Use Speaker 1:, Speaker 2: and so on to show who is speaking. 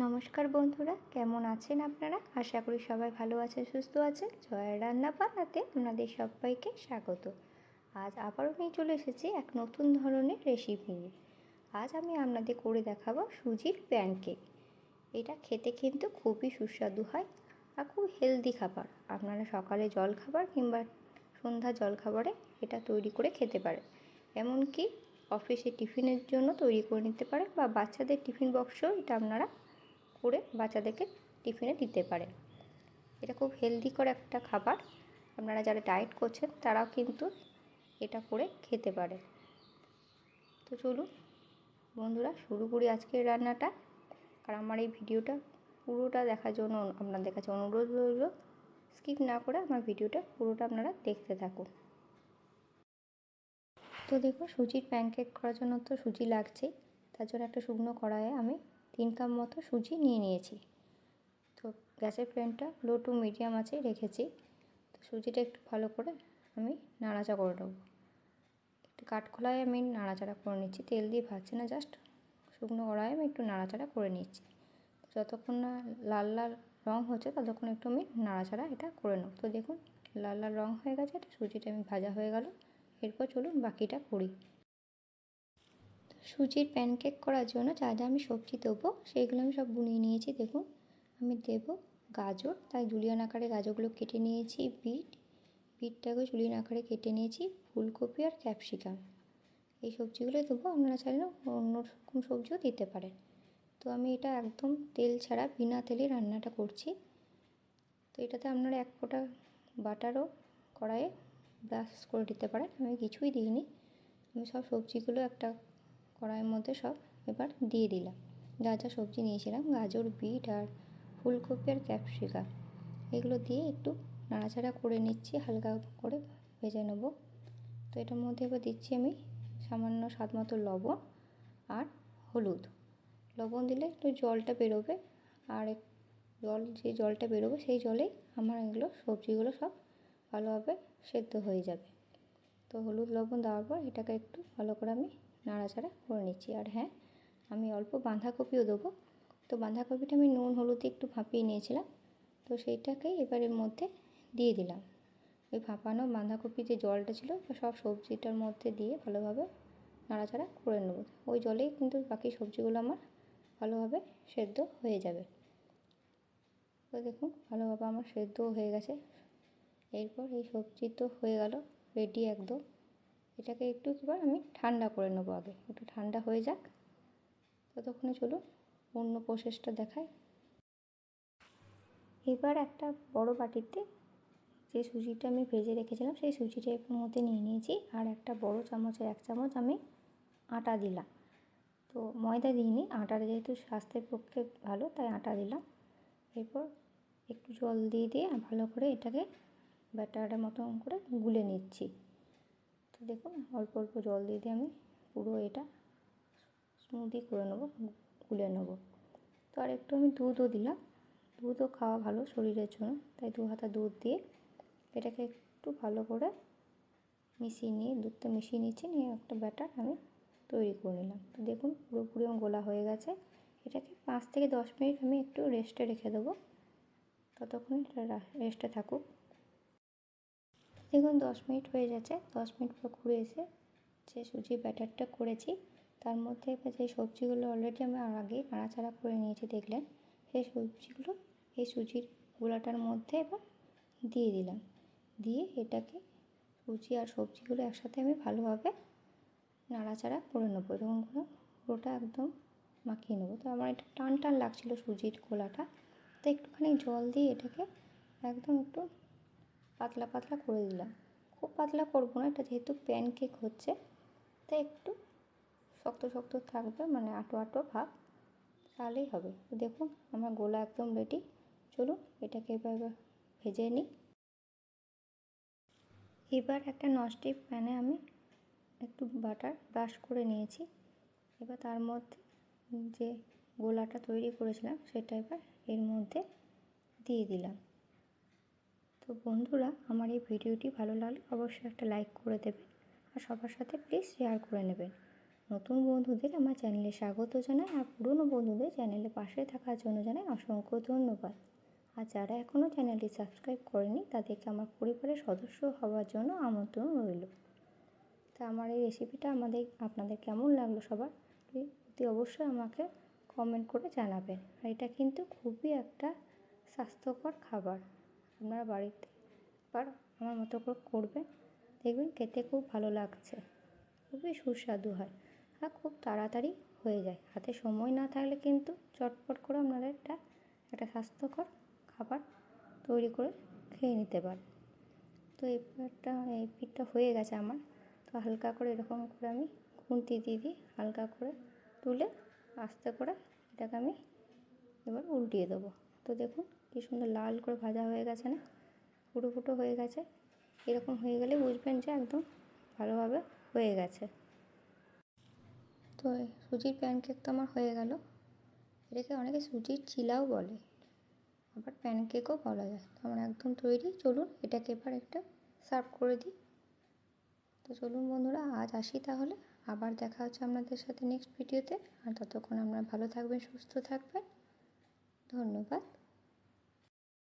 Speaker 1: নমস্কার বন্ধুরা, কেমন আছেন আপনারা? আশা করি সবাই ভালো আছেন, সুস্থ আছেন। জয়ের রান্নাবান্নাতে আপনাদের সবাইকে স্বাগত। আজ আবারও নিয়ে চলে এসেছি এক নতুন ধরনের রেসিপি নিয়ে। আজ আমি আপনাদের করে দেখাবো সুজির প্যানকেক। এটা খেতে কিন্তু খুবই সুস্বাদু হয় আর খুব হেলদি খাবার। আপনারা সকালে জলখাবার কিংবা সন্ধ্যা জলখাবারে এটা তৈরি করে খেতে পারেন। এমনকি অফিসে টিফিনের জন্য তৈরি করে নিতে পারেন বা বাচ্চাদের টিফিন বক্সেও এটা আপনারা করে বাচ্চাদেরকে টিফিনে দিতে পারেন। এটা খুব হেলদিকর একটা খাবার। আপনারা যারা ডায়েট করছেন তারাও কিন্তু এটা করে খেতে পারে। তো চলুন বন্ধুরা শুরু করি আজকের রান্নাটা। আর আমার এই ভিডিওটা পুরোটা দেখার জন্য আপনাদের কাছে অনুরোধ রইল, স্কিপ না করে আমার ভিডিওটা পুরোটা আপনারা দেখতে থাকুন। তো দেখুন, সুজির প্যানকেক করার জন্য তো সুজি লাগছেই। তার জন্য একটা শুকনো কড়াইয়ে আমি 3 কাপ মতো সুজি নিয়েছি। তো গ্যাসের ফ্লেমটা লো টু মিডিয়াম আছে রেখেছি। তো সুজিটা একটু ভালো করে আমি নাড়াচাড়া করে নেবো। একটু কাঠখোলায় আমি নাড়াচাড়া করে নিচ্ছি, তেল দিয়ে ভাজছি না, জাস্ট শুকনো কড়াইয়ে আমি একটু নাড়াচাড়া করে নিচ্ছি। যতক্ষণ না লাল লাল রঙ হচ্ছে ততক্ষণ একটু আমি নাড়াচাড়া এটা করে নেব। তো দেখুন লাল লাল রঙ হয়ে গেছে, এটা সুজিটা আমি ভাজা হয়ে গেল। এরপর চলুন বাকিটা করি। সুজির প্যানকেক করার জন্য যা যা আমি সবজি দেবো সেইগুলো আমি সব বুনিয়ে নিয়েছি। দেখুন আমি দেবো গাজর, তাই জুলিয়ান আকারে গাজরগুলো কেটে নিয়েছি। বিটটাকে জুলিয়ান আকারে কেটে নিয়েছি। ফুলকপি আর ক্যাপসিকাম, এই সবজিগুলো দেবো। আপনারা চাইলে অন্য রকম সবজিও দিতে পারেন। তো আমি এটা একদম তেল ছাড়া বিনা তেলে রান্নাটা করছি। তো এটাতে আপনারা এক ফোঁটা বাটারও কড়াইয়ে ব্রাশ করে দিতে পারেন। আমি কিছুই দিইনি, আমি সব সবজিগুলো একটা কড়াইয়ের মধ্যে সব এবার দিয়ে দিলাম। যা যা সবজি নিয়েছিলাম, গাজর, বিট আর ফুলকপি আর ক্যাপসিকাম, এগুলো দিয়ে একটু নাড়াচাড়া করে নিচ্ছি, হালকা করে ভেজে নেব। তো এটার মধ্যে এবার দিচ্ছি আমি সামান্য স্বাদ মতো লবণ আর হলুদ। লবণ দিলে একটু জলটা বেরোবে, আর যে জলটা বেরোবে সেই জলেই আমার এগুলো সবজিগুলো সব ভালোভাবে সেদ্ধ হয়ে যাবে। তো হলুদ লবণ দেওয়ার পর এটাকে একটু ভালো করে আমি নাড়াচাড়া করে নিচ্ছি। আর হ্যাঁ, আমি অল্প বাঁধাকপিও দেবো। তো বাঁধাকপিটা আমি নুন হলুদে একটু ভাপিয়ে নিয়েছিলাম, তো সেইটাকেই এবার এর মধ্যে দিয়ে দিলাম। ওই ভাপানো বাঁধাকপি যে জলটা ছিল সব সবজিটার মধ্যে দিয়ে ভালোভাবে নাড়াচাড়া করে নেব। ওই জলেই কিন্তু বাকি সবজিগুলো আমার ভালোভাবে সেদ্ধ হয়ে যাবে। তো দেখুন ভালোভাবে আমার সেদ্ধও হয়ে গেছে। এরপর এই সবজি তো হয়ে গেল রেডি একদম। এটাকে একটু এবার আমি ঠান্ডা করে নেবো, আগে একটু ঠান্ডা হয়ে যাক। ততক্ষণে চলুন অন্য প্রসেসটা দেখাই। এবার একটা বড় বাটিতে যে সুজিটা আমি ভেজে রেখেছিলাম সেই সুজিটা এর মধ্যে নিয়ে নিয়েছি। আর একটা বড় চামচের 1 চামচ আমি আটা দিলাম। তো ময়দা দিইনি, আটাটা যেহেতু স্বাস্থ্যের পক্ষে ভালো তাই আটা দিলাম। এরপর একটু জল দিয়ে ভালো করে এটাকে ব্যাটারের মতন করে গুলে নিচ্ছি। তো দেখুন অল্প অল্প জল দিয়ে আমি পুরো এটা স্মুদি করে নেবো, গুলে নেবো। তো আর একটু আমি দুধও দিলাম। দুধও খাওয়া ভালো শরীরের জন্য, তাই 2 হাতা দুধ দিয়ে এটাকে একটু ভালো করে মিশিয়ে নিয়ে দুধটা মিশিয়ে নিচ্ছি, নিয়ে একটা ব্যাটার আমি তৈরি করে নিলাম। তো দেখুন পুরোপুরি আমার গোলা হয়ে গেছে। এটাকে 5 থেকে 10 মিনিট আমি একটু রেস্টে রেখে দেবো, ততক্ষণ এটা রেস্টে থাকুক। দেখুন 10 মিনিট হয়ে যাচ্ছে। 10 মিনিট পর ঘুরে এসে যে সুজির ব্যাটারটা করেছি তার মধ্যে এবার যে সবজিগুলো অলরেডি আমি আগে নাড়াচাড়া করে নিয়েছি দেখলেন, সেই সবজিগুলো এই সুজির গোলাটার মধ্যে এবার দিয়ে দিলাম। দিয়ে এটাকে সুজি আর সবজিগুলো একসাথে আমি ভালোভাবে নাড়াচাড়া করে নেবো, এরকম করে পুরোটা একদম মাখিয়ে নেবো। তো আমার এটা টান টান লাগছিলো সুজির গোলাটা, তো একটুখানি জল দিয়ে এটাকে একদম একটু পাতলা পাতলা করে দিলাম। খুব পাতলা করবো না, এটা যেহেতু প্যানকেক হচ্ছে তাই একটু শক্ত শক্ত থাকবে, মানে আটো আটো ভাব, তাহলেই হবে। তো দেখুন আমার গোলা একদম রেডি। চলুন এটাকে এবার ভেজে নিই। এবার একটা ননস্টিক প্যানে আমি একটু বাটার ব্রাশ করে নিয়েছি। এবার তার মধ্যে যে গোলাটা তৈরি করেছিলাম সেটা এবার এর মধ্যে দিয়ে দিলাম। তো বন্ধুরা আমার এই ভিডিওটি ভালো লাগলে অবশ্যই একটা লাইক করে দেবেন আর সবার সাথে প্লিজ শেয়ার করে নেবেন। নতুন বন্ধুদের আমার চ্যানেলে স্বাগত জানাই, আর পুরনো বন্ধুদের চ্যানেলে পাশে থাকার জন্য জানাই অসংখ্য ধন্যবাদ। আর যারা এখনও চ্যানেলটি সাবস্ক্রাইব করেনি তাদেরকে আমার পরিবারের সদস্য হওয়ার জন্য আমন্ত্রণ রইল। তা আমার এই রেসিপিটা আপনাদের কেমন লাগলো সবার অতি অবশ্যই আমাকে কমেন্ট করে জানাবেন। আর এটা কিন্তু খুবই একটা স্বাস্থ্যকর খাবার, আপনারা বাড়িতে আমার মতো করে করবেন, দেখবেন খেতে খুব ভালো লাগছে, খুবই সুস্বাদু হয় আর খুব তাড়াতাড়ি হয়ে যায়। হাতে সময় না থাকলে কিন্তু চটপট করে আপনারা একটা স্বাস্থ্যকর খাবার তৈরি করে খেয়ে নিতে পারেন। তো এই পিঠটা হয়ে গেছে আমার। তো হালকা করে এরকম করে আমি খুন্তি দিয়ে হালকা করে তুলে আস্তে করে এটাকে আমি এবার উল্টিয়ে দেবো। তো দেখুন কী সুন্দর লাল করে ভাজা হয়ে গেছে না, ফুটো ফুটো হয়ে গেছে। এরকম হয়ে গেলে বুঝবেন যে একদম ভালোভাবে হয়ে গেছে। তো সুজির প্যানকেক তো আমার হয়ে গেল। এটাকে অনেকে সুজির চিলাও বলে, আবার প্যানকেকও বলা যায়। তো আমার একদম তৈরি, চলুন এটাকে এবার একটা সার্ভ করে দিই। তো চলুন বন্ধুরা, আজ আসি তাহলে, আবার দেখা হচ্ছে আপনাদের সাথে নেক্সট ভিডিওতে। আর ততক্ষণ আপনারা ভালো থাকবেন, সুস্থ থাকবেন, ধন্যবাদ।